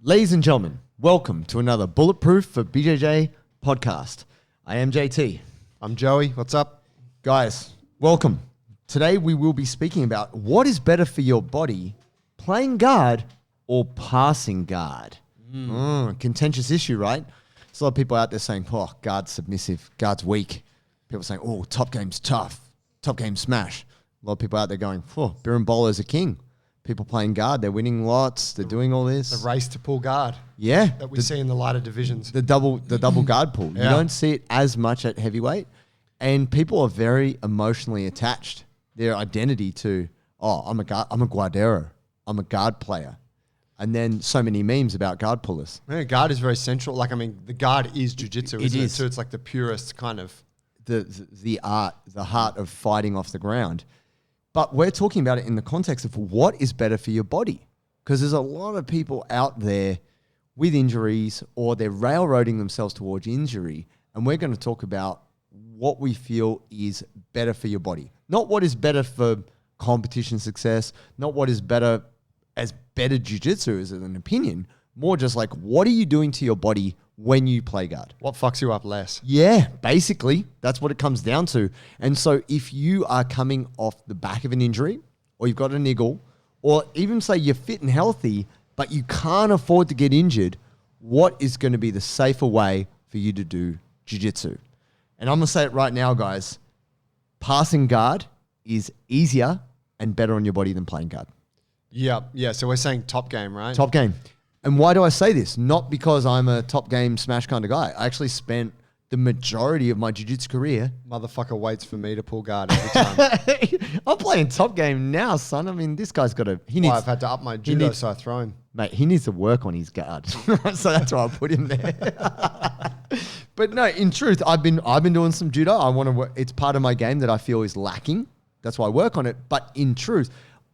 Ladies and gentlemen, welcome to another Bulletproof for BJJ podcast. I am JT. I'm Joey. What's up? Guys, welcome. Today we will be speaking about what is better for your body, playing guard or passing guard. Contentious issue, right? There's a lot of people out there saying, oh, guard's submissive, guard's weak. People saying, oh, top game's tough, top game smash. A lot of people out there going, oh, Birimbola's a king. People playing guard, they're winning lots, they're doing all this. The race to pull guard. Yeah. That we see in the lighter divisions. The double guard pull. Yeah. You don't see it as much at heavyweight. And people are very emotionally attached. Their identity to, oh, I'm a guardero. I'm a guard player. And then so many memes about guard pullers. Yeah, guard is very central. Like, I mean, the guard is jiu-jitsu, isn't it? So it's like the purest kind of... The art, the heart of fighting off the ground. But we're talking about it in the context of what is better for your body. Because there's a lot of people out there with injuries or they're railroading themselves towards injury. And we're going to talk about what we feel is better for your body. Not what is better for competition success, not what is better as better jiu-jitsu as an opinion. More just like, what are you doing to your body when you play guard? What fucks you up less? Yeah, basically, that's what it comes down to. And so if you are coming off the back of an injury or you've got a niggle or even say you're fit and healthy, but you can't afford to get injured, what is going to be the safer way for you to do jiu-jitsu? And I'm going to say it right now, guys. Passing guard is easier and better on your body than playing guard. Yeah. So we're saying top game, right? Top game. And why do I say this? Not because I'm a top game smash kind of guy. I actually spent the majority of my jiu-jitsu career. Motherfucker waits for me to pull guard every time. I'm playing top game now, son. I mean, this guy's got to... I've had to up my judo, so I throw him. Mate, he needs to work on his guard. So that's why I put him there. But no, in truth, I've been doing some judo. I want to work. It's part of my game that I feel is lacking. That's why I work on it. But in truth,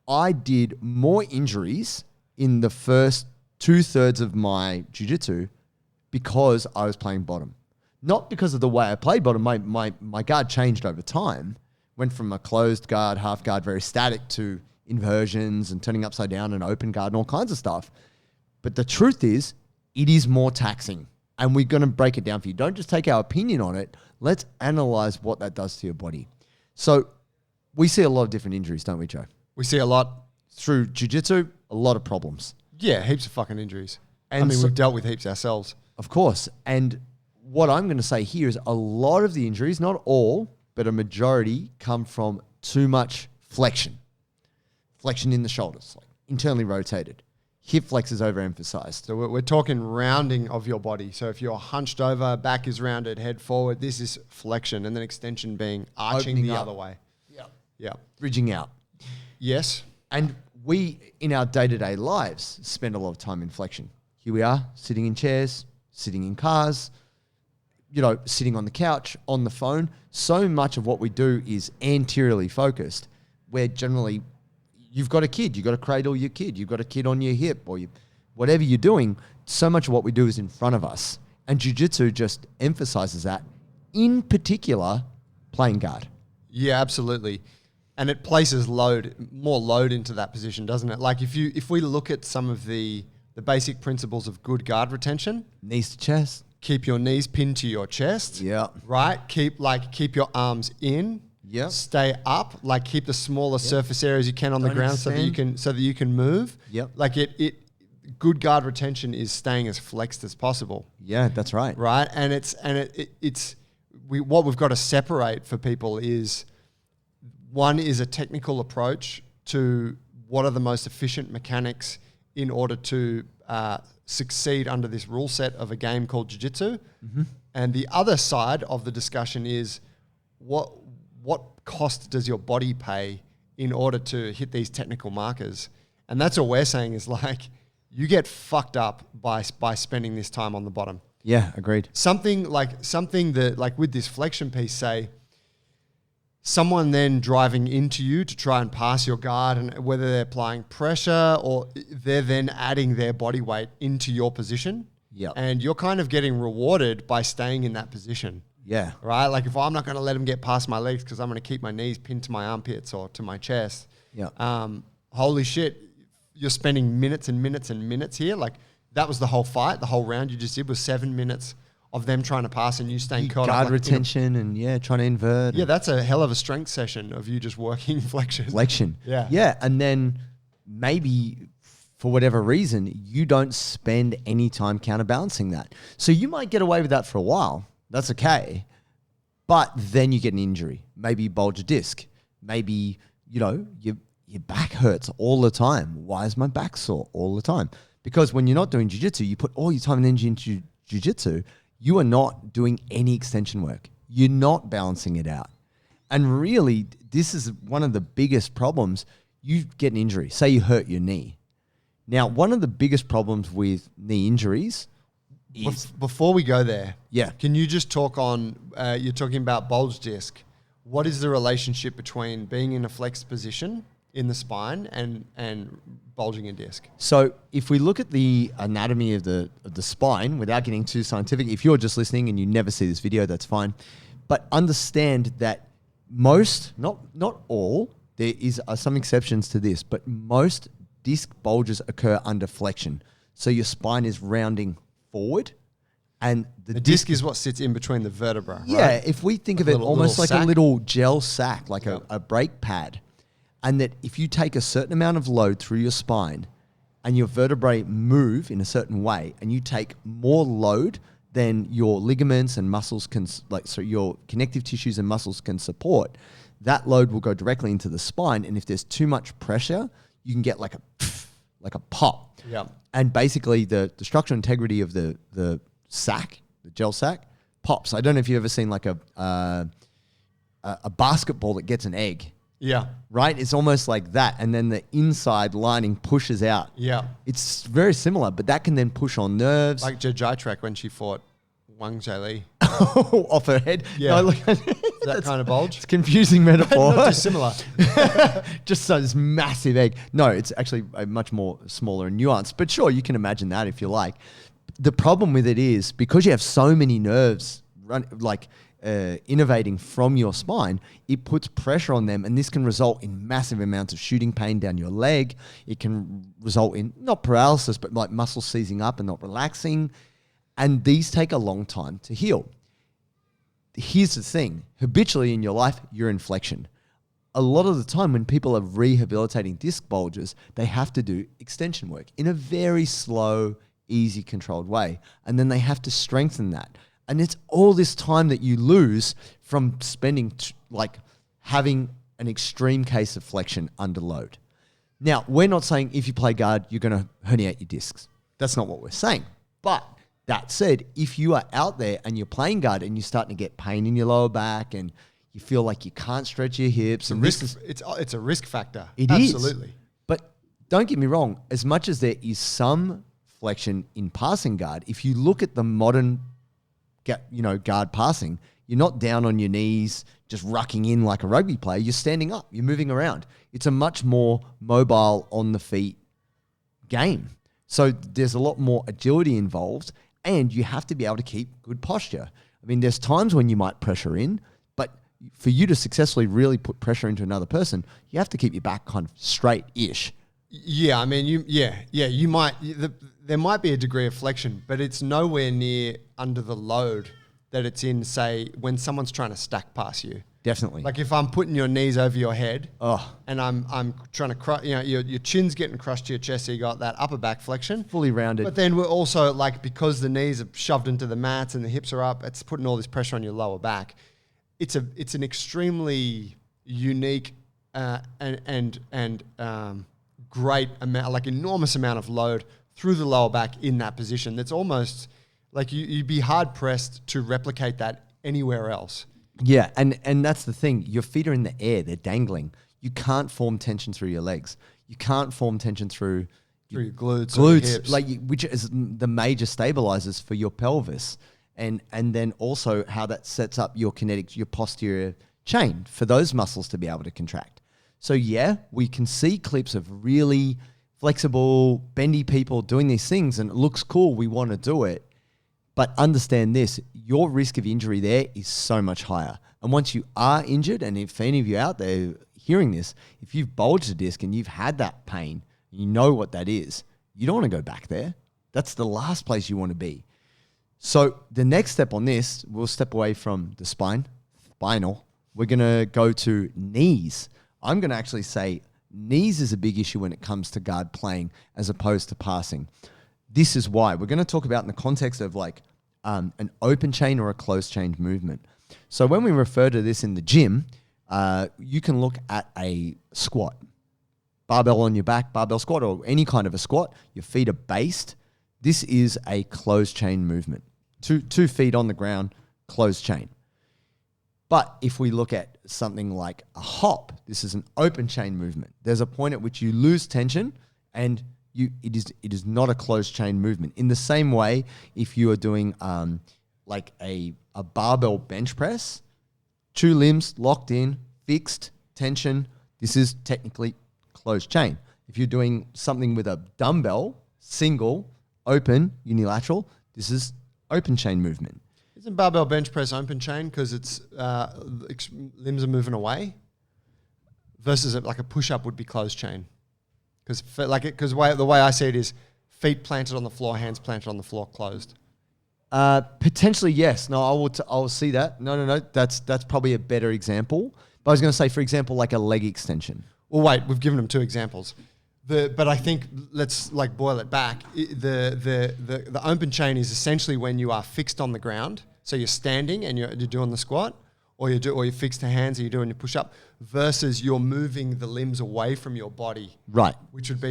I did more injuries in the first 2/3 of my jiu-jitsu because I was playing bottom. Not because of the way I played bottom. My guard changed over time. Went from a closed guard, half guard, very static to inversions and turning upside down and open guard and all kinds of stuff. But the truth is, it is more taxing. And we're going to break it down for you. Don't just take our opinion on it. Let's analyze what that does to your body. So we see a lot of different injuries, don't we, Joe? We see a lot. Through jiu-jitsu, a lot of problems. Yeah, heaps of fucking injuries. And we've dealt with heaps ourselves. Of course. And what I'm going to say here is a lot of the injuries, not all, but a majority come from too much flexion. Flexion in the shoulders, like internally rotated. Hip flex is overemphasized. So we're talking rounding of your body. So if you're hunched over, back is rounded, head forward, this is flexion. And then extension being arching Opening the up. other way. Yeah. Bridging out. Yes. And we, in our day-to-day lives, spend a lot of time in flexion. Here we are, sitting in chairs, sitting in cars, sitting on the couch, on the phone. So much of what we do is anteriorly focused, where generally you've got a kid, you've got to cradle your kid, you've got a kid on your hip, or whatever you're doing. So much of what we do is in front of us. And jiu-jitsu just emphasizes that, in particular, playing guard. Yeah, absolutely. And it places more load into that position, doesn't it? Like if we look at some of the basic principles of good guard retention. Knees to chest. Keep your knees pinned to your chest. Yeah. Right? Keep your arms in. Yeah. Stay up. Like keep the smaller surface areas you can on the ground so that you can move. Yep. Like good guard retention is staying as flexed as possible. Yeah, that's right. Right? And what we've got to separate for people is one is a technical approach to what are the most efficient mechanics in order to succeed under this rule set of a game called jiu-jitsu. Mm-hmm. And the other side of the discussion is what cost does your body pay in order to hit these technical markers? And that's what we're saying is like, you get fucked up by spending this time on the bottom. Yeah, agreed. Something that like with this flexion piece, say, someone then driving into you to try and pass your guard, and whether they're applying pressure or they're then adding their body weight into your position. Yeah. And you're kind of getting rewarded by staying in that position. Yeah. Right? Like if I'm not going to let them get past my legs because I'm going to keep my knees pinned to my armpits or to my chest. Yeah. Holy shit. You're spending minutes and minutes and minutes here. Like that was the whole fight, the whole round you just did was 7 minutes of them trying to pass and you staying caught guard up. retention and trying to invert. Yeah, that's a hell of a strength session of you just working flexion. Flexion. Yeah. Yeah. And then maybe for whatever reason, you don't spend any time counterbalancing that. So you might get away with that for a while. That's okay. But then you get an injury. Maybe you bulge a disc. Maybe, your back hurts all the time. Why is my back sore all the time? Because when you're not doing jiu-jitsu, you put all your time and energy into jiu-jitsu, you are not doing any extension work. You're not balancing it out. And really, this is one of the biggest problems. You get an injury. Say you hurt your knee. Now, one of the biggest problems with knee injuries is... Before we go there, Yeah. can you just talk on, you're talking about bulge disc. What is the relationship between being in a flexed position in the spine and bulging a disc? So if we look at the anatomy of the spine, without getting too scientific, if you're just listening and you never see this video, that's fine. But understand that most, not all, there is some exceptions to this, but most disc bulges occur under flexion. So your spine is rounding forward, and the disc is what sits in between the vertebra, Yeah, right? if we think of Like it a almost little like sack? a little gel sack, like a brake pad, and that if you take a certain amount of load through your spine and your vertebrae move in a certain way, and you take more load than your ligaments and muscles can, so your connective tissues and muscles can support, that load will go directly into the spine. And if there's too much pressure, you can get like a pop. Yeah. And basically the structural integrity of the sack, the gel sack, pops. I don't know if you've ever seen like a basketball that gets an egg, Yeah. right? It's almost like that. And then the inside lining pushes out. Yeah. It's very similar, but that can then push on nerves. Like Jai when she fought Wang Li. Off her head. Yeah. No, look, That kind of bulge? it's a confusing metaphor. Not dissimilar. Just so this massive egg. No, it's actually a much more smaller and nuanced. But sure, you can imagine that if you like. The problem with it is because you have so many nerves innovating from your spine, it puts pressure on them, and this can result in massive amounts of shooting pain down your leg. It can result in not paralysis, but like muscles seizing up and not relaxing. And these take a long time to heal. Here's the thing. Habitually in your life, you're in flexion. A lot of the time when people are rehabilitating disc bulges, they have to do extension work in a very slow, easy, controlled way. And then they have to strengthen that. And it's all this time that you lose from spending, having an extreme case of flexion under load. Now, we're not saying if you play guard, you're going to herniate your discs. That's not what we're saying. But that said, if you are out there and you're playing guard and you're starting to get pain in your lower back and you feel like you can't stretch your hips, It's a risk factor. It is. Absolutely. But don't get me wrong, as much as there is some flexion in passing guard, if you look at the modern guard passing, you're not down on your knees, just rucking in like a rugby player. You're standing up, you're moving around. It's a much more mobile, on the feet game. So there's a lot more agility involved, and you have to be able to keep good posture. I mean, there's times when you might pressure in, but for you to successfully really put pressure into another person, you have to keep your back kind of straight-ish. Yeah, I mean, you might. There might be a degree of flexion, but it's nowhere near under the load that it's in. Say when someone's trying to stack past you. Definitely. Like if I'm putting your knees over your head, Oh. and I'm trying to crush, your chin's getting crushed to your chest, so you got that upper back flexion, Fully rounded. But then we're also because the knees are shoved into the mats and the hips are up, it's putting all this pressure on your lower back. It's an extremely unique and great amount, like enormous amount of load through the lower back in that position. That's almost like you'd be hard pressed to replicate that anywhere else. Yeah, and that's the thing. Your feet are in the air. They're dangling. You can't form tension through your legs. You can't form tension through Your glutes, or your hips. which is the major stabilizers for your pelvis. And then also how that sets up your kinetics, your posterior chain for those muscles to be able to contract. So yeah, we can see clips of really flexible, bendy people doing these things, and it looks cool. We want to do it. But understand this, your risk of injury there is so much higher. And once you are injured, and if any of you out there hearing this, if you've bulged a disc and you've had that pain, you know what that is, you don't want to go back there. That's the last place you want to be. So the next step on this, we'll step away from the spinal. We're going to go to knees. I'm going to actually say knees is a big issue when it comes to guard playing as opposed to passing. This is why. We're going to talk about in the context of like an open chain or a closed chain movement. So when we refer to this in the gym, you can look at a squat. Barbell on your back, barbell squat, or any kind of a squat. Your feet are based. This is a closed chain movement. Two feet on the ground, closed chain. But if we look at something like a hop, this is an open chain movement. There's a point at which you lose tension and it is not a closed chain movement. In the same way, if you are doing like a barbell bench press, 2 limbs locked in, fixed, tension, this is technically closed chain. If you're doing something with a dumbbell, single, open, unilateral, this is open chain movement. Isn't barbell bench press open chain because it's limbs are moving away? Versus like a push-up would be closed chain. Because the way I see it is feet planted on the floor, hands planted on the floor, closed. Potentially, yes. No, I will see that. No. That's probably a better example. But I was going to say, for example, like a leg extension. Well, wait, we've given them 2 examples. But I think let's like boil it back. The open chain is essentially when you are fixed on the ground. So you're standing and you're doing the squat, or you're fixed to hands and you're doing your push up, versus you're moving the limbs away from your body. Right. Which would be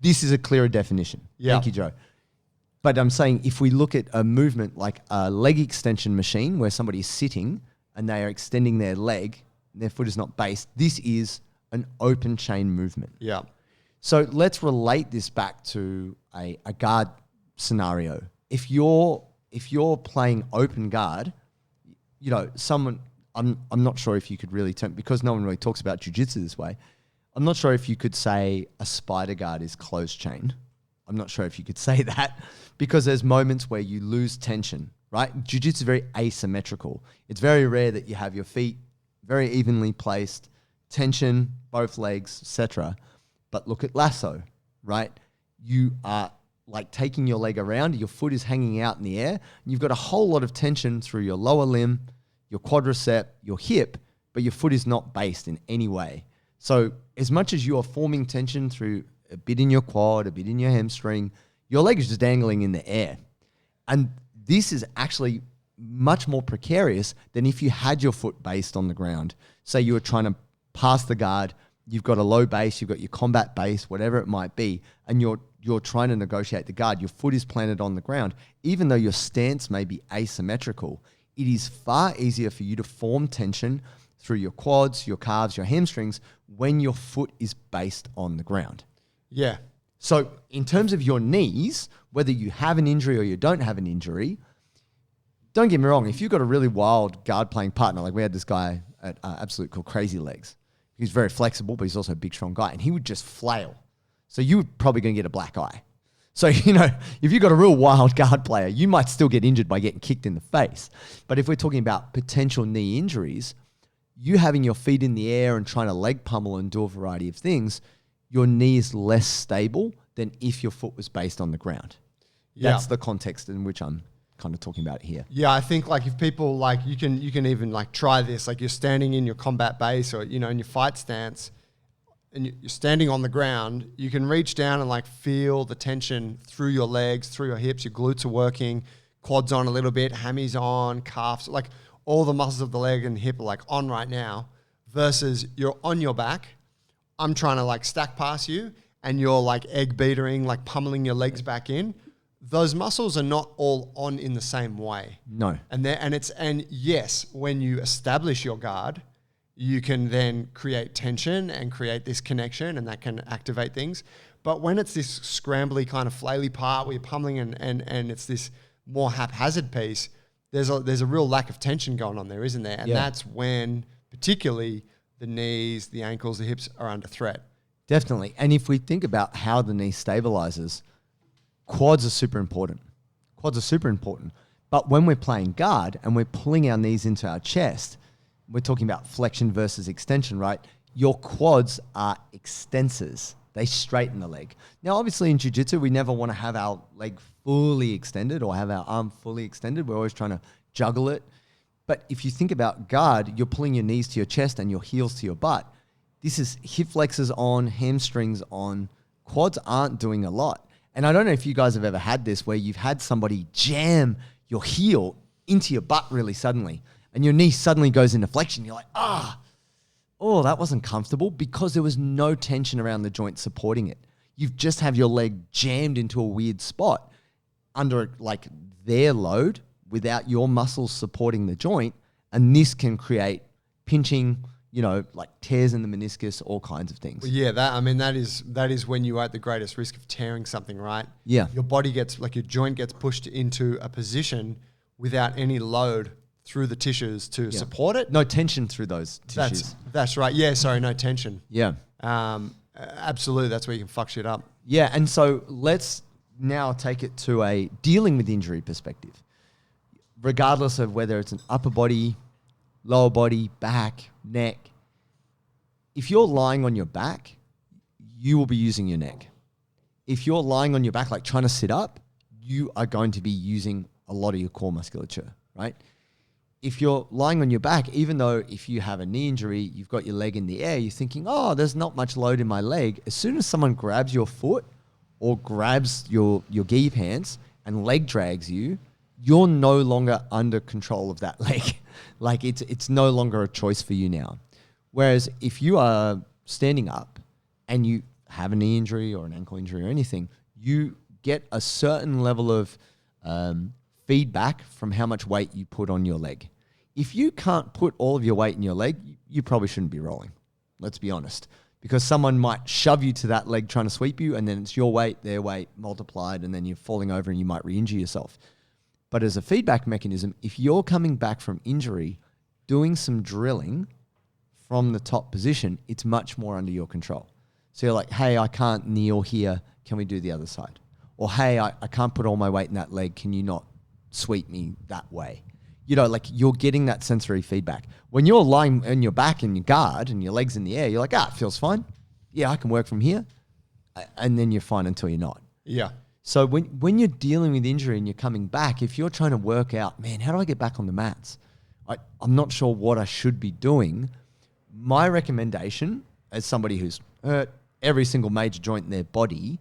this is a clearer definition. Yeah. Thank you, Joe. But I'm saying if we look at a movement like a leg extension machine where somebody is sitting and they are extending their leg, and their foot is not based, this is an open chain movement. Yeah. So let's relate this back to a guard scenario. If you're playing open guard, you know, I'm not sure if you could really because no one really talks about jiu-jitsu this way. I'm not sure if you could say a spider guard is closed chain. I'm not sure if you could say that because there's moments where you lose tension, right? Jiu-jitsu is very asymmetrical. It's very rare that you have your feet very evenly placed, tension, both legs, etc. But look at lasso, right? You are like taking your leg around, your foot is hanging out in the air, and you've got a whole lot of tension through your lower limb, your quadricep, your hip, but your foot is not based in any way. So as much as you are forming tension through a bit in your quad, a bit in your hamstring, your leg is just dangling in the air. And this is actually much more precarious than if you had your foot based on the ground. Say you were trying to pass the guard, you've got a low base, you've got your combat base, whatever it might be, and you're trying to negotiate the guard. Your foot is planted on the ground. Even though your stance may be asymmetrical, it is far easier for you to form tension through your quads, your calves, your hamstrings when your foot is based on the ground. Yeah. So in terms of your knees, whether you have an injury or you don't have an injury, don't get me wrong, if you've got a really wild guard playing partner, like we had this guy at Absolute called Crazy Legs. He's very flexible, but he's also a big, strong guy, and he would just flail. So you were probably going to get a black eye. So, you know, if you've got a real wild guard player, you might still get injured by getting kicked in the face. But if we're talking about potential knee injuries, you having your feet in the air and trying to leg pummel and do a variety of things, your knee is less stable than if your foot was based on the ground. Yeah. That's the context in which I'm kind of talking about it here. Yeah, I think like if people like you can even like try this, like you're standing in your combat base or, you know, in your fight stance and you're standing on the ground, you can reach down and like feel the tension through your legs, through your hips, your glutes are working, quads on a little bit, hammies on, calves, like all the muscles of the leg and hip are like on right now, versus you're on your back. I'm trying to like stack past you and you're like egg beatering, like pummeling your legs back in. Those muscles are not all on in the same way. No. And yes, when you establish your guard, you can then create tension and create this connection and that can activate things. But when it's this scrambly kind of flaily part where you're pummeling and it's this more haphazard piece, there's a real lack of tension going on there, isn't there? And that's when particularly the knees, the ankles, the hips are under threat. Definitely. And if we think about how the knee stabilizes, quads are super important. But when we're playing guard and we're pulling our knees into our chest, we're talking about flexion versus extension, right? Your quads are extensors. They straighten the leg. Now, obviously in jiu-jitsu, we never want to have our leg fully extended or have our arm fully extended. We're always trying to juggle it. But if you think about guard, you're pulling your knees to your chest and your heels to your butt. This is hip flexors on, hamstrings on. Quads aren't doing a lot. And I don't know if you guys have ever had this where you've had somebody jam your heel into your butt really suddenly and your knee suddenly goes into flexion. You're like, oh, that wasn't comfortable because there was no tension around the joint supporting it. You've just have your leg jammed into a weird spot under like their load without your muscles supporting the joint. And this can create pinching, like tears in the meniscus, all kinds of things. Well, yeah, that is when you are at the greatest risk of tearing something, right? Yeah. Your body your joint gets pushed into a position without any load through the tissues to support it. No tension through those tissues. That's right. Yeah, sorry, no tension. Yeah. Absolutely, that's where you can fuck shit up. Yeah, and so let's now take it to a dealing with injury perspective. Regardless of whether it's an upper body, lower body, back, neck, if you're lying on your back, you will be using your neck. If you're lying on your back, like trying to sit up, you are going to be using a lot of your core musculature, right? If you're lying on your back, even though if you have a knee injury, you've got your leg in the air, you're thinking, oh, there's not much load in my leg. As soon as someone grabs your foot or grabs your gi pants and leg drags you, you're no longer under control of that leg. Like it's no longer a choice for you now. Whereas if you are standing up and you have a knee injury or an ankle injury or anything, you get a certain level of feedback from how much weight you put on your leg. If you can't put all of your weight in your leg, you probably shouldn't be rolling. Let's be honest. Because someone might shove you to that leg trying to sweep you, and then it's your weight, their weight multiplied, and then you're falling over and you might re-injure yourself. But as a feedback mechanism, if you're coming back from injury, doing some drilling from the top position, it's much more under your control. So you're like, hey, I can't kneel here. Can we do the other side? Or, hey, I can't put all my weight in that leg. Can you not sweep me that way? Like you're getting that sensory feedback. When you're lying on your back in your guard and your legs in the air, you're like, it feels fine. Yeah, I can work from here. And then you're fine until you're not. Yeah. So when you're dealing with injury and you're coming back, if you're trying to work out, man, how do I get back on the mats? I'm not sure what I should be doing. My recommendation, as somebody who's hurt every single major joint in their body,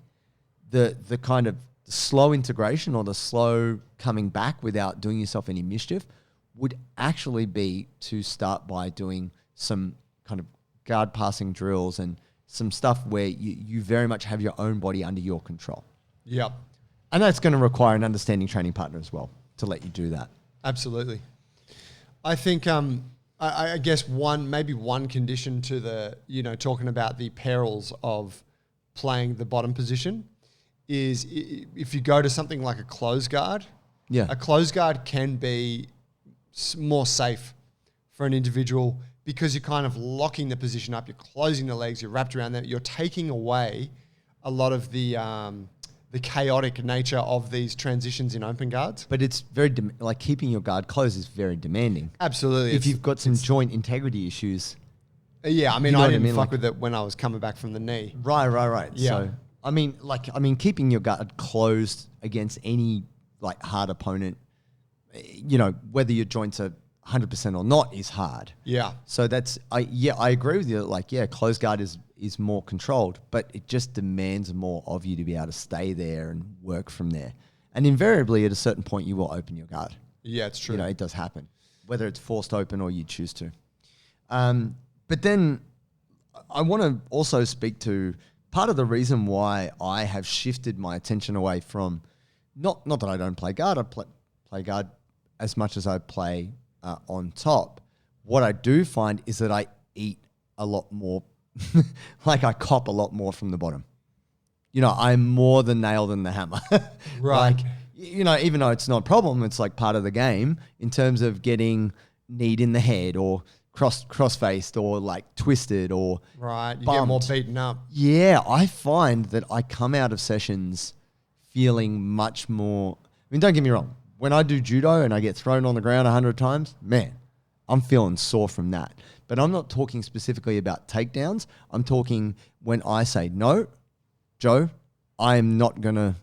the kind of slow integration or the slow coming back without doing yourself any mischief would actually be to start by doing some kind of guard passing drills and some stuff where you very much have your own body under your control. Yep. And that's going to require an understanding training partner as well to let you do that. Absolutely. I think, I guess maybe one condition to the, talking about the perils of playing the bottom position is if you go to something like a closed guard, a closed guard can be more safe for an individual because you're kind of locking the position up, you're closing the legs, you're wrapped around them, you're taking away a lot of the chaotic nature of these transitions in open guards. But it's very, like keeping your guard closed is very demanding. Absolutely. If you've got some joint integrity issues. Yeah, I didn't fuck with it when I was coming back from the knee. Right. Yeah. So, keeping your guard closed against any like hard opponent, whether your joints are 100% or not is hard. Yeah. So I agree with you. Like, closed guard is more controlled, but it just demands more of you to be able to stay there and work from there. And invariably, at a certain point, you will open your guard. Yeah, it's true. It does happen, whether it's forced open or you choose to. But then I want to also speak to part of the reason why I have shifted my attention away from, not that I don't play guard, I play guard as much as I play on top. What I do find is that I eat a lot more, like I cop a lot more from the bottom. I'm more the nail than the hammer. Right. Like, even though it's not a problem, it's like part of the game in terms of getting kneed in the head or cross-faced or like twisted or right. You bumped. get more beaten up. Yeah, I find that I come out of sessions feeling much more. Don't get me wrong. When I do judo and I get thrown on the ground 100 times, man, I'm feeling sore from that. But I'm not talking specifically about takedowns. I'm talking when I say no, Joe, I am not going to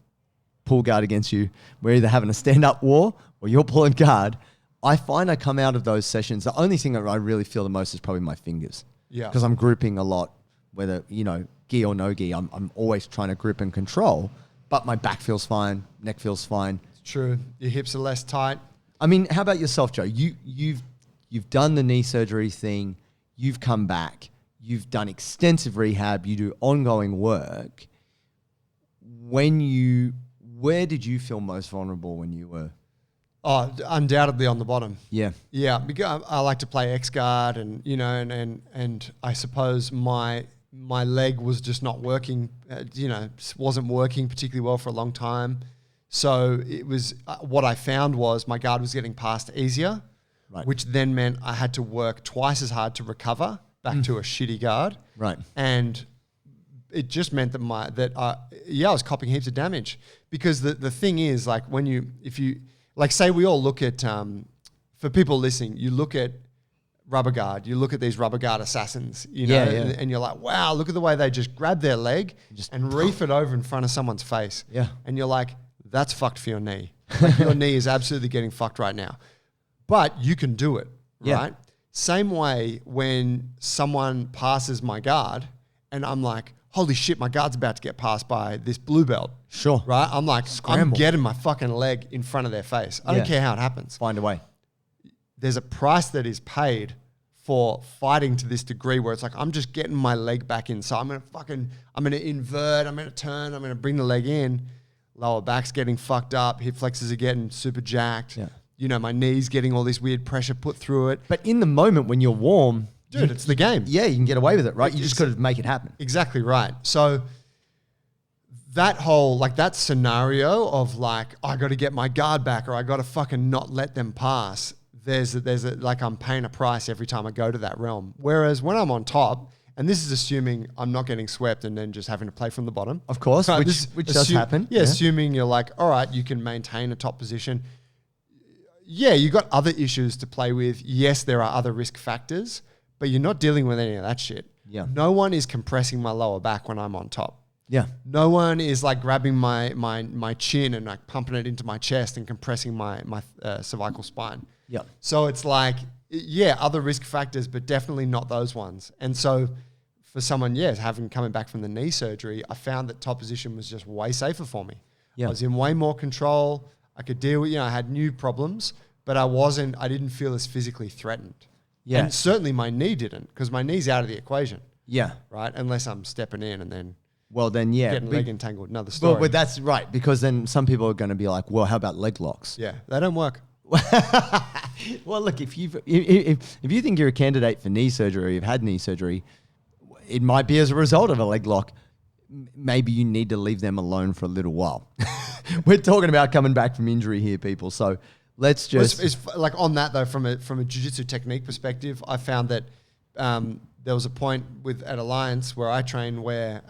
pull guard against you. We're either having a stand-up war or you're pulling guard. I find I come out of those sessions, the only thing that I really feel the most is probably my fingers. Yeah. Because I'm grouping a lot, whether, you know, gi or no gi, I'm always trying to grip and control, but my back feels fine, neck feels fine. True. Your hips are less tight. I mean, how about yourself, Joe? You've done the knee surgery thing. You've come back. You've done extensive rehab. You do ongoing work. Where did you feel most vulnerable when you were? Oh, undoubtedly on the bottom. Yeah. Yeah, because I like to play X guard, and you know, and I suppose my leg was just not working. Wasn't working particularly well for a long time. So it was what I found was my guard was getting passed easier, right, which then meant I had to work twice as hard to recover back to a shitty guard. Right. And it just meant that I was copying heaps of damage, because the thing is, like, if you like, say we all look at, for people listening, you look at rubber guard, you look at these rubber guard assassins, you know, and you're like, wow, look at the way they just grab their leg and reef it over in front of someone's face. Yeah. And you're like, that's fucked for your knee. Like, your knee is absolutely getting fucked right now. But you can do it, right? Same way when someone passes my guard and I'm like, holy shit, my guard's about to get passed by this blue belt. Sure. Right? I'm like, Scramble. I'm getting my fucking leg in front of their face. I don't care how it happens. Find a way. There's a price that is paid for fighting to this degree where it's like, I'm just getting my leg back in. So I'm going to invert, I'm going to turn, I'm going to bring the leg in. Lower back's getting fucked up. Hip flexors are getting super jacked. Yeah. You know, my knee's getting all this weird pressure put through it. But in the moment when you're warm, dude, it's the game. Yeah, you can get away with it, right? You just got to make it happen. Exactly right. So that whole, like, that scenario of like, I got to get my guard back, or I got to fucking not let them pass. There's like, I'm paying a price every time I go to that realm. Whereas when I'm on top, and this is assuming I'm not getting swept and then just having to play from the bottom. Of course, right, which does happen. Yeah, assuming you're like, all right, you can maintain a top position. Yeah, you got other issues to play with. Yes, there are other risk factors, but you're not dealing with any of that shit. Yeah. No one is compressing my lower back when I'm on top. Yeah. No one is like grabbing my chin and like pumping it into my chest and compressing my cervical spine. Yeah. So it's like, yeah, other risk factors, but definitely not those ones. And so for someone, coming back from the knee surgery, I found that top position was just way safer for me. Yeah. I was in way more control. I could deal with, I had new problems, but I didn't feel as physically threatened. Yeah. And certainly my knee didn't, because my knee's out of the equation. Yeah. Right? Unless I'm stepping in and then getting leg entangled. Another story. But that's right, because then some people are going to be like, well, how about leg locks? Yeah, they don't work. Well, look, if you think you're a candidate for knee surgery, or you've had knee surgery, it might be as a result of a leg lock. Maybe you need to leave them alone for a little while. We're talking about coming back from injury here, people. So let's just... It's like on that though, from a jiu-jitsu technique perspective, I found that there was a point at Alliance where I trained where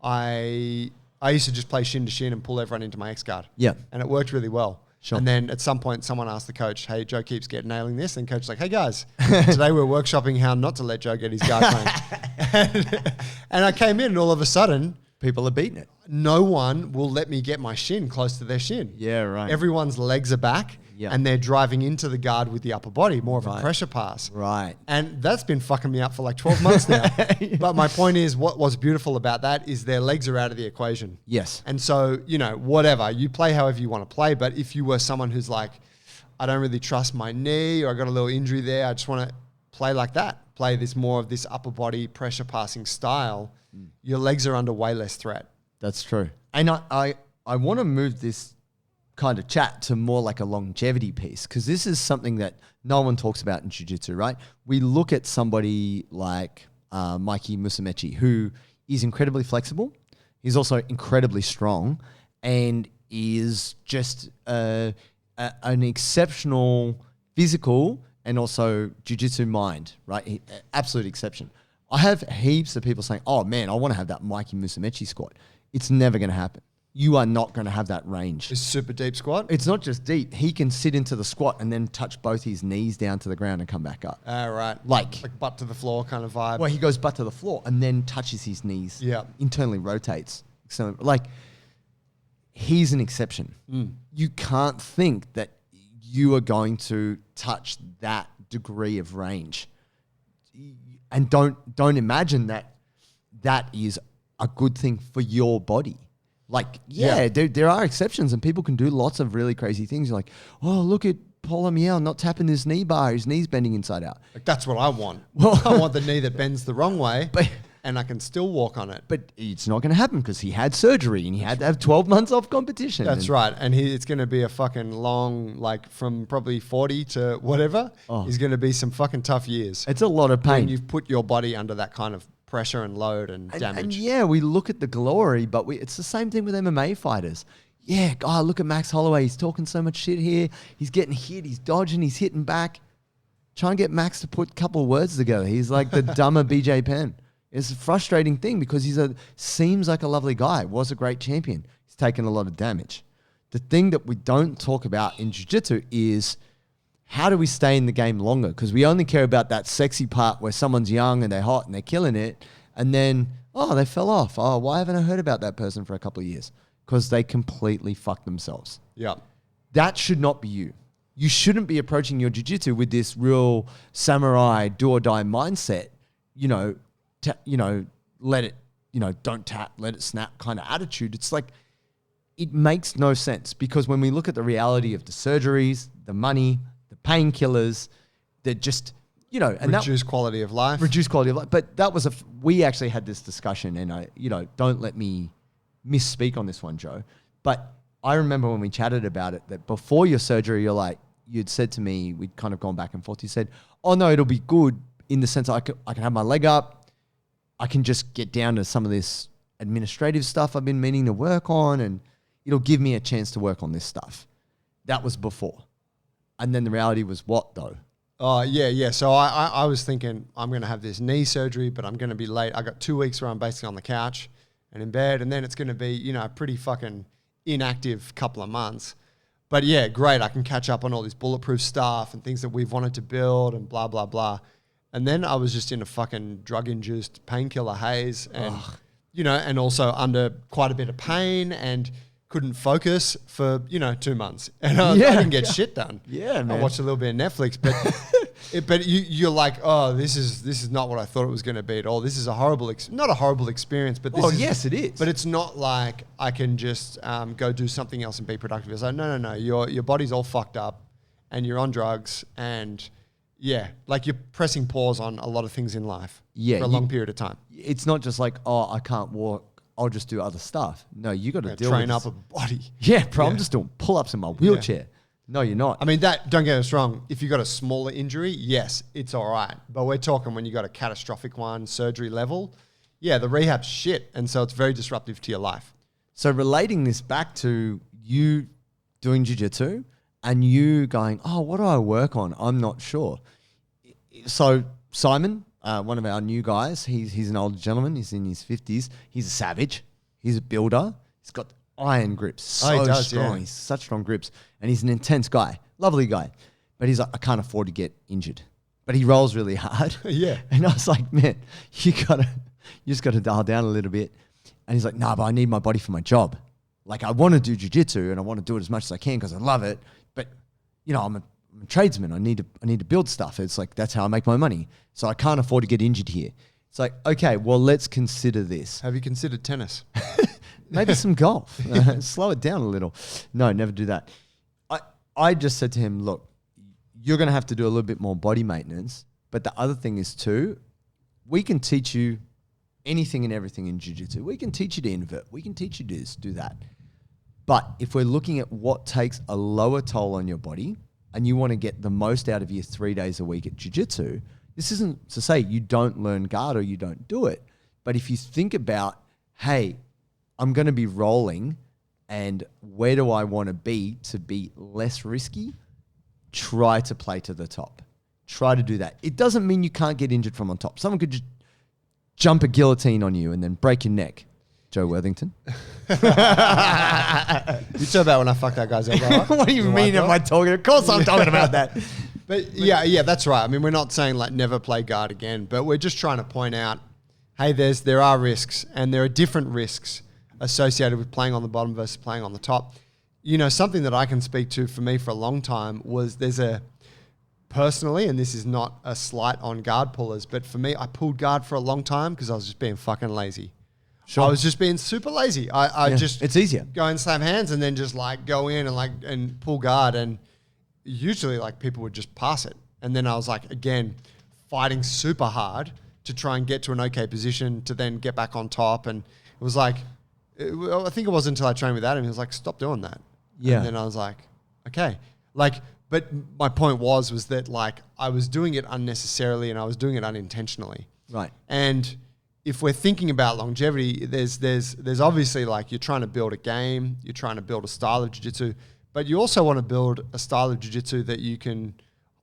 I used to just play shin to shin and pull everyone into my X guard. Yeah. And it worked really well. Sure. And then at some point, someone asked the coach, hey, Joe keeps nailing this. And coach's like, hey, guys, today we're workshopping how not to let Joe get his guard trained. And I came in and all of a sudden, people are beating it. No one will let me get my shin close to their shin. Yeah, right. Everyone's legs are back and they're driving into the guard with the upper body, more of a pressure pass. Right. And that's been fucking me up for like 12 months now. But my point is, what's beautiful about that is their legs are out of the equation. Yes. And so, whatever, you play however you want to play. But if you were someone who's like, I don't really trust my knee, or I got a little injury there, I just want to play like that, play more of this upper body pressure passing style, your legs are under way less threat. That's true. And I want to move this kind of chat to more like a longevity piece, because this is something that no one talks about in jiu-jitsu, right? We look at somebody like Mikey Musumeci, who is incredibly flexible. He's also incredibly strong and is just an exceptional physical and also jiu-jitsu mind, right? Absolute exception. I have heaps of people saying, oh man, I want to have that Mikey Musumeci squat. It's never going to happen. You are not going to have that range. It's super deep squat? It's not just deep. He can sit into the squat and then touch both his knees down to the ground and come back up. Right. Like butt to the floor kind of vibe. Well, he goes butt to the floor and then touches his knees. Yeah. Internally rotates. So like, he's an exception. You can't think that you are going to touch that degree of range, and don't imagine that is a good thing for your body. Like, there are exceptions, and people can do lots of really crazy things. You're like, oh, look at Paul Amiel not tapping his knee bar, his knee's bending inside out. Like, that's what I want. Well, I want the knee that bends the wrong way, and I can still walk on it. But it's not going to happen because he had surgery and he had to have 12 months off competition. That's right. And it's going to be a fucking long, like from probably 40 to whatever, is going to be some fucking tough years. It's a lot of pain. When you've put your body under that kind of pressure and load and damage. And yeah, we look at the glory, but it's the same thing with MMA fighters. Yeah, God, look at Max Holloway. He's talking so much shit here. He's getting hit. He's dodging. He's hitting back. Trying to get Max to put a couple of words together. He's like the dumber BJ Penn. It's a frustrating thing because seems like a lovely guy. Was a great champion. He's taken a lot of damage. The thing that we don't talk about in jiu-jitsu is how do we stay in the game longer? Because we only care about that sexy part where someone's young and they're hot and they're killing it. And then, they fell off. Oh, why haven't I heard about that person for a couple of years? Because they completely fucked themselves. Yeah. That should not be you. You shouldn't be approaching your jiu-jitsu with this real samurai do-or-die mindset, let it, don't tap, let it snap kind of attitude. It's like, it makes no sense because when we look at the reality of the surgeries, the money, the painkillers, they're just, and reduced quality of life. Reduced quality of life. But that was we actually had this discussion, and don't let me misspeak on this one, Joe. But I remember when we chatted about it, that before your surgery, you'd said to me, we'd kind of gone back and forth. You said, oh no, it'll be good in the sense I can have my leg up. I can just get down to some of this administrative stuff I've been meaning to work on, and it'll give me a chance to work on this stuff. That was before. And then the reality was what though? Oh, yeah. So I was thinking I'm going to have this knee surgery, but I'm going to be late. I got 2 weeks where I'm basically on the couch and in bed, and then it's going to be, a pretty fucking inactive couple of months. But yeah, great. I can catch up on all this bulletproof stuff and things that we've wanted to build and blah, blah, blah. And then I was just in a fucking drug-induced painkiller haze and, and also under quite a bit of pain and couldn't focus for, 2 months. And I didn't get shit done. Yeah, man. I watched a little bit of Netflix, but you're like, oh, this is not what I thought it was going to be at all. This is a horrible, not a horrible experience, but this yes, it is. But it's not like I can just go do something else and be productive. It's like, no. Your body's all fucked up and you're on drugs and... Yeah, like you're pressing pause on a lot of things in life for a long period of time. It's not just like, I can't walk, I'll just do other stuff. No, you got to train up a body. Yeah, bro, I'm just doing pull-ups in my wheelchair. Yeah. No, you're not. I mean, don't get us wrong. If you got a smaller injury, yes, it's all right. But we're talking when you got a catastrophic one, surgery level, the rehab's shit. And so it's very disruptive to your life. So relating this back to you doing jiu-jitsu and you going, what do I work on? I'm not sure. So Simon, one of our new guys, he's an older gentleman. He's in his 50s. He's a savage. He's a builder. He's got iron grips. So strong. Yeah. He's such strong grips. And he's an intense guy. Lovely guy. But he's like, I can't afford to get injured. But he rolls really hard. Yeah. And I was like, man, you just got to dial down a little bit. And he's like, but I need my body for my job. Like, I want to do jiu-jitsu and I want to do it as much as I can because I love it. But, I'm a tradesman. I need to build stuff. It's like, that's how I make my money. So I can't afford to get injured here. It's like, okay, well, let's consider this. Have you considered tennis? Maybe some golf. Slow it down a little. No, never do that. I just said to him, look, you're going to have to do a little bit more body maintenance. But the other thing is too, we can teach you anything and everything in jiu-jitsu. We can teach you to invert. We can teach you to this, do that. But if we're looking at what takes a lower toll on your body and you want to get the most out of your 3 days a week at jiu-jitsu, this isn't to say you don't learn guard or you don't do it. But if you think about, hey, I'm going to be rolling and where do I want to be less risky? Try to play to the top. Try to do that. It doesn't mean you can't get injured from on top. Someone could just jump a guillotine on you and then break your neck. Joe Worthington. You talk about when I fucked that guy's elbow. What do you mean am I talking? Of course I'm talking about that. But yeah, that's right. I mean, we're not saying like never play guard again, but we're just trying to point out, hey, there are risks and there are different risks associated with playing on the bottom versus playing on the top. You know, something that I can speak to for me for a long time was personally, and this is not a slight on guard pullers, but for me, I pulled guard for a long time because I was just being fucking lazy. Sure. I was just being super lazy. It's easier. Go and slam hands and then just like go in and pull guard, and usually like people would just pass it. And then I was like, again, fighting super hard to try and get to an okay position to then get back on top. And it was like, I think it wasn't until I trained with Adam, he was like, stop doing that. Yeah. And then I was like, okay. Like, but my point was that like I was doing it unnecessarily and I was doing it unintentionally. Right. And if we're thinking about longevity, there's obviously like you're trying to build a game, you're trying to build a style of jiu-jitsu, but you also want to build a style of jiu-jitsu that you can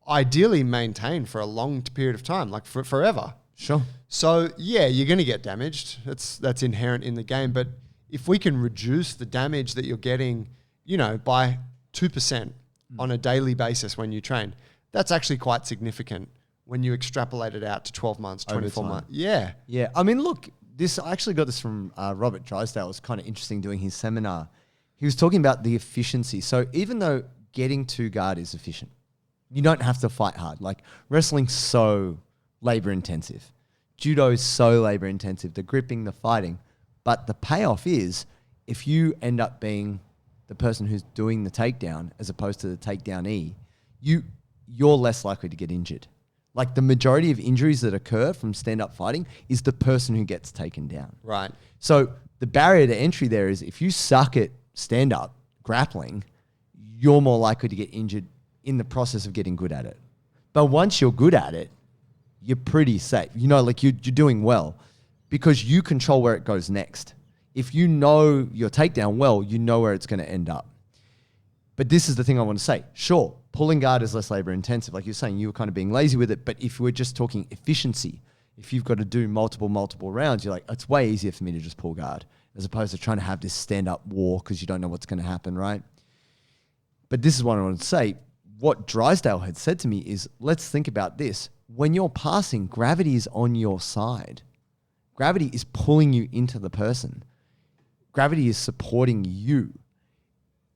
ideally maintain for a long period of time, like for forever. Sure. So yeah, you're going to get damaged. That's inherent in the game. But if we can reduce the damage that you're getting, you know, by 2% on a daily basis when you train, that's actually quite significant when you extrapolate it out to 12 months, 24 months. Yeah. Yeah. I mean, look, I actually got this from Robert Drysdale. It was kind of interesting doing his seminar. He was talking about the efficiency. So even though getting to guard is efficient, you don't have to fight hard. Like wrestling's so labor intensive. Judo is so labor intensive, the gripping, the fighting. But the payoff is if you end up being the person who's doing the takedown as opposed to the takedown you're less likely to get injured. Like the majority of injuries that occur from stand-up fighting is the person who gets taken down. Right. So the barrier to entry there is if you suck at stand-up grappling, you're more likely to get injured in the process of getting good at it. But once you're good at it, you're pretty safe. You know, like you're doing well because you control where it goes next. If you know your takedown well, you know where it's going to end up. But this is the thing I want to say. Sure, pulling guard is less labor intensive. Like you're saying, you were kind of being lazy with it. But if we're just talking efficiency, if you've got to do multiple rounds, you're like, it's way easier for me to just pull guard as opposed to trying to have this stand-up war because you don't know what's going to happen, right? But this is what I want to say. What Drysdale had said to me is, let's think about this. When you're passing, gravity is on your side. Gravity is pulling you into the person. Gravity is supporting you.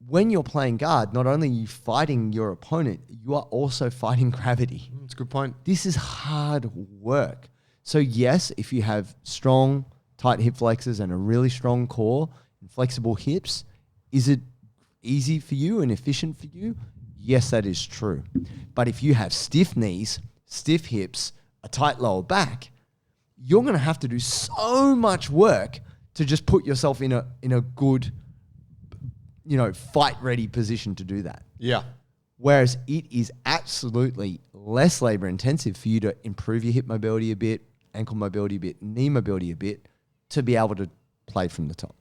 When you're playing guard, not only are you fighting your opponent, you are also fighting gravity. That's a good point. This is hard work. So yes, if you have strong, tight hip flexors and a really strong core and flexible hips, is it easy for you and efficient for you? Yes, that is true. But if you have stiff knees, stiff hips, a tight lower back, you're going to have to do so much work to just put yourself in a good, you know, fight-ready position to do that. Yeah. Whereas it is absolutely less labor-intensive for you to improve your hip mobility a bit, ankle mobility a bit, knee mobility a bit, to be able to play from the top,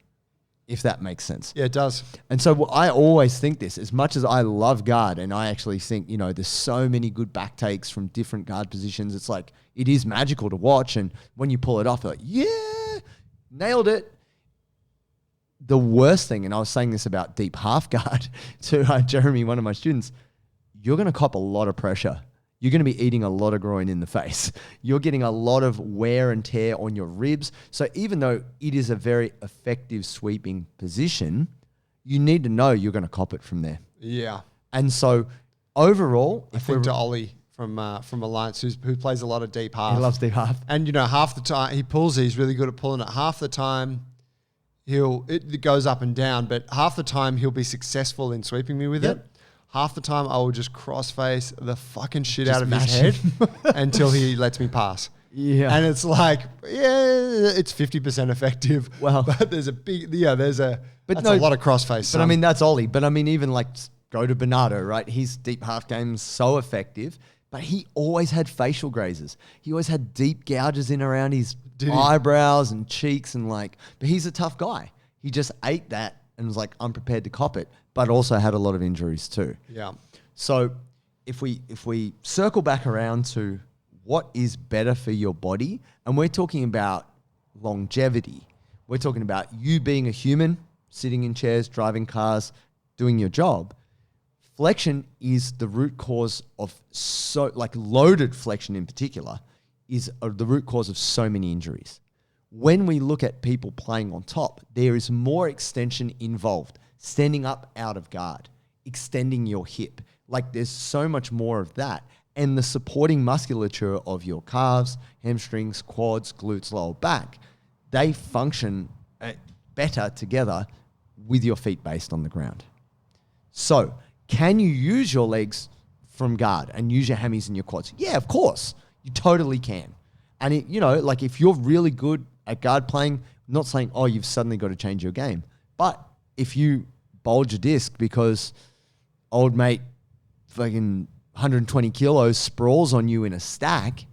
if that makes sense. Yeah, it does. And so I always think this, as much as I love guard, and I actually think, you know, there's so many good back takes from different guard positions. It's like, it is magical to watch. And when you pull it off, you're like, yeah, nailed it. The worst thing, and I was saying this about deep half guard to Jeremy, one of my students, you're going to cop a lot of pressure. You're going to be eating a lot of groin in the face. You're getting a lot of wear and tear on your ribs. So even though it is a very effective sweeping position, you need to know you're going to cop it from there. Yeah. And so overall, I think to Ollie from Alliance, who plays a lot of deep half. He loves deep half. And, you know, half the time he pulls, he's really good at pulling it. Half the time it goes up and down, but half the time he'll be successful in sweeping me with it. Half the time I will just cross-face the fucking shit out of his head until he lets me pass. Yeah. And it's like, yeah, it's 50% effective. Well, but there's a lot of cross-face. But I mean, that's Ollie. But I mean, even like go to Bernardo, right? His deep half game's so effective, but he always had facial grazes. He always had deep gouges in around his eyebrows and cheeks and like, but he's a tough guy. He just ate that and was like, I'm prepared to cop it, but also had a lot of injuries too. Yeah. So if we circle back around to what is better for your body, and we're talking about longevity, we're talking about you being a human, sitting in chairs, driving cars, doing your job. Flexion is the root cause of loaded flexion in particular is the root cause of so many injuries. when we look at people playing on top, there is more extension involved. Standing up out of guard, extending your hip. Like there's so much more of that. And the supporting musculature of your calves, hamstrings, quads, glutes, lower back, they function better together with your feet based on the ground. So can you use your legs from guard and use your hammies and your quads? Yeah, of course. You totally can. And if you're really good at guard playing, I'm not saying, oh, you've suddenly got to change your game. But if you bulge a disc because old mate fucking 120 kilos sprawls on you in a stack,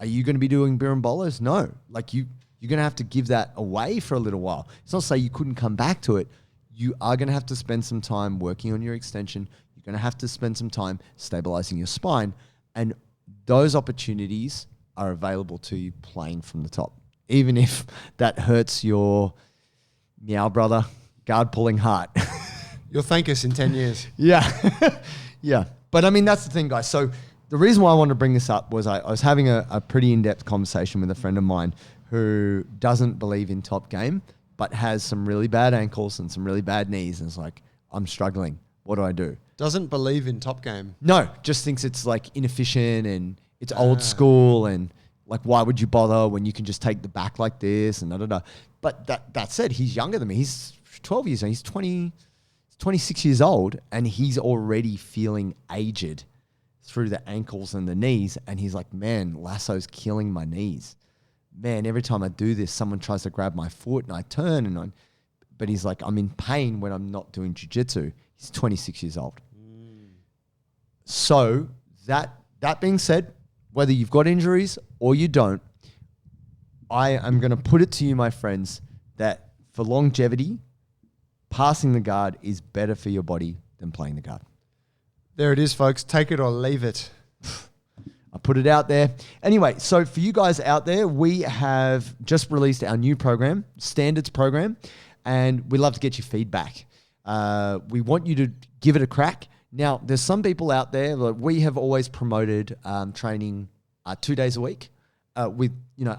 are you going to be doing birimbolos? No. Like you're going to have to give that away for a little while. It's not to say you couldn't come back to it. You are going to have to spend some time working on your extension. You're going to have to spend some time stabilizing your spine. And those opportunities are available to you playing from the top. Even if that hurts your meow brother guard pulling heart. You'll thank us in 10 years. Yeah. Yeah. But I mean, that's the thing, guys. So the reason why I wanted to bring this up was I was having a pretty in-depth conversation with a friend of mine who doesn't believe in top game, but has some really bad ankles and some really bad knees. And it's like, I'm struggling. What do I do? Doesn't believe in top game. No, just thinks it's like inefficient and it's old school and like, why would you bother when you can just take the back like this and da. But that said, he's younger than me. He's 12 years old. He's 26 years old and he's already feeling aged through the ankles and the knees. And he's like, man, lasso's killing my knees. Man, every time I do this, someone tries to grab my foot and I turn but he's like, I'm in pain when I'm not doing jiu-jitsu. He's 26 years old. So that being said, whether you've got injuries or you don't, I am going to put it to you, my friends, that for longevity, passing the guard is better for your body than playing the guard. There it is, folks. Take it or leave it. I put it out there. Anyway, so for you guys out there, we have just released our new program, Standards program, and we'd love to get your feedback. We want you to give it a crack. Now, there's some people out there, like we have always promoted training 2 days a week with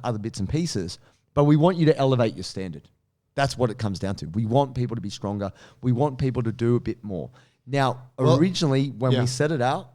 other bits and pieces, but we want you to elevate your standard. That's what it comes down to. We want people to be stronger. We want people to do a bit more. Now, originally, when we set it out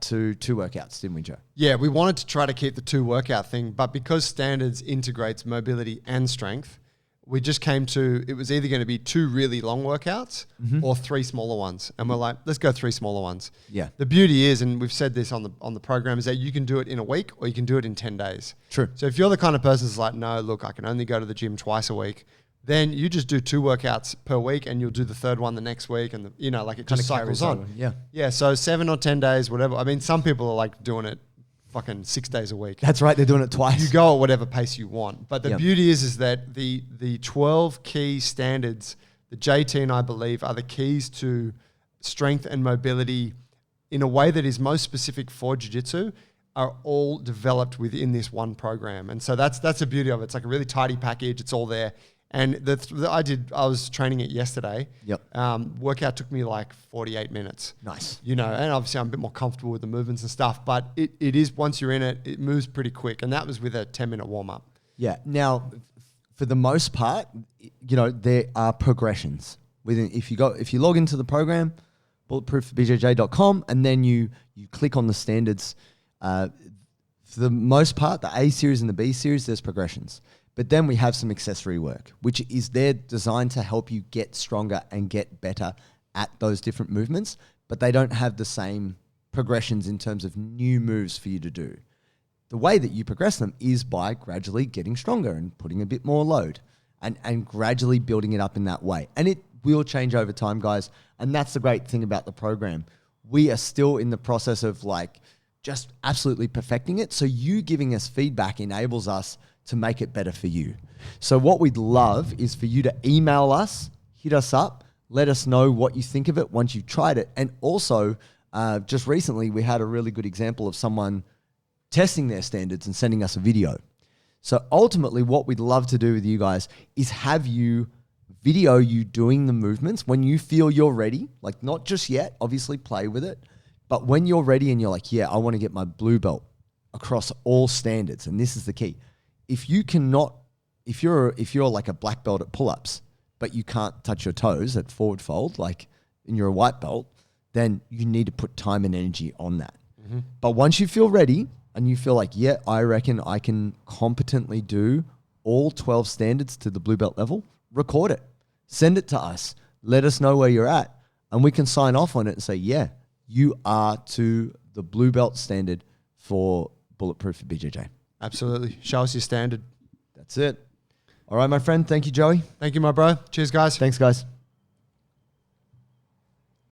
to 2 workouts, didn't we, Joe? Yeah, we wanted to try to keep the 2 workout thing, but because Standards integrates mobility and strength, we just came to, it was either going to be 2 really long workouts or 3 smaller ones. And we're like, let's go 3 smaller ones. Yeah. The beauty is, and we've said this on the program, is that you can do it in a week or you can do it in 10 days. True. So if you're the kind of person that's like, no, look, I can only go to the gym twice a week, then you just do 2 workouts per week and you'll do the 3rd one the next week. And it just cycles on. Yeah. Yeah. So 7 or 10 days, whatever. I mean, some people are like doing it fucking 6 days a week. That's right. They're doing it twice. You go at whatever pace you want. But the beauty is that the 12 key standards, the JT and I believe are the keys to strength and mobility in a way that is most specific for jiu-jitsu, are all developed within this one program. And so that's the beauty of it. It's like a really tidy package. It's all there. And I was training it yesterday. Yep. Workout took me like 48 minutes. Nice. And obviously I'm a bit more comfortable with the movements and stuff, but it is, once you're in it, it moves pretty quick. And that was with a 10-minute warm-up. Yeah. Now, for the most part, there are progressions within. If you log into the program, bulletproofforbjj.com, and then you click on the standards, for the most part, the A series and the B series, there's progressions. But then we have some accessory work, which is there designed to help you get stronger and get better at those different movements, but they don't have the same progressions in terms of new moves for you to do. The way that you progress them is by gradually getting stronger and putting a bit more load and gradually building it up in that way. And it will change over time, guys. And that's the great thing about the program. We are still in the process of just absolutely perfecting it. So you giving us feedback enables us to make it better for you. So what we'd love is for you to email us, hit us up, let us know what you think of it once you've tried it. And also, just recently, we had a really good example of someone testing their standards and sending us a video. So ultimately, what we'd love to do with you guys is have you video you doing the movements when you feel you're ready, like not just yet, obviously play with it, but when you're ready and you're like, yeah, I want to get my blue belt across all standards. And this is the key. If you cannot if you're like a black belt at pull-ups, but you can't touch your toes at forward fold, like, and you're a white belt, then you need to put time and energy on that. But once you feel ready and you feel like, yeah, I reckon I can competently do all 12 standards to the blue belt level, record it, send it to us, let us know where you're at, and we can sign off on it and say, yeah, you are to the blue belt standard for Bulletproof for BJJ. Absolutely. Show us your standard. That's it. All right, my friend. Thank you, Joey. Thank you, my bro. Cheers, guys. Thanks, guys.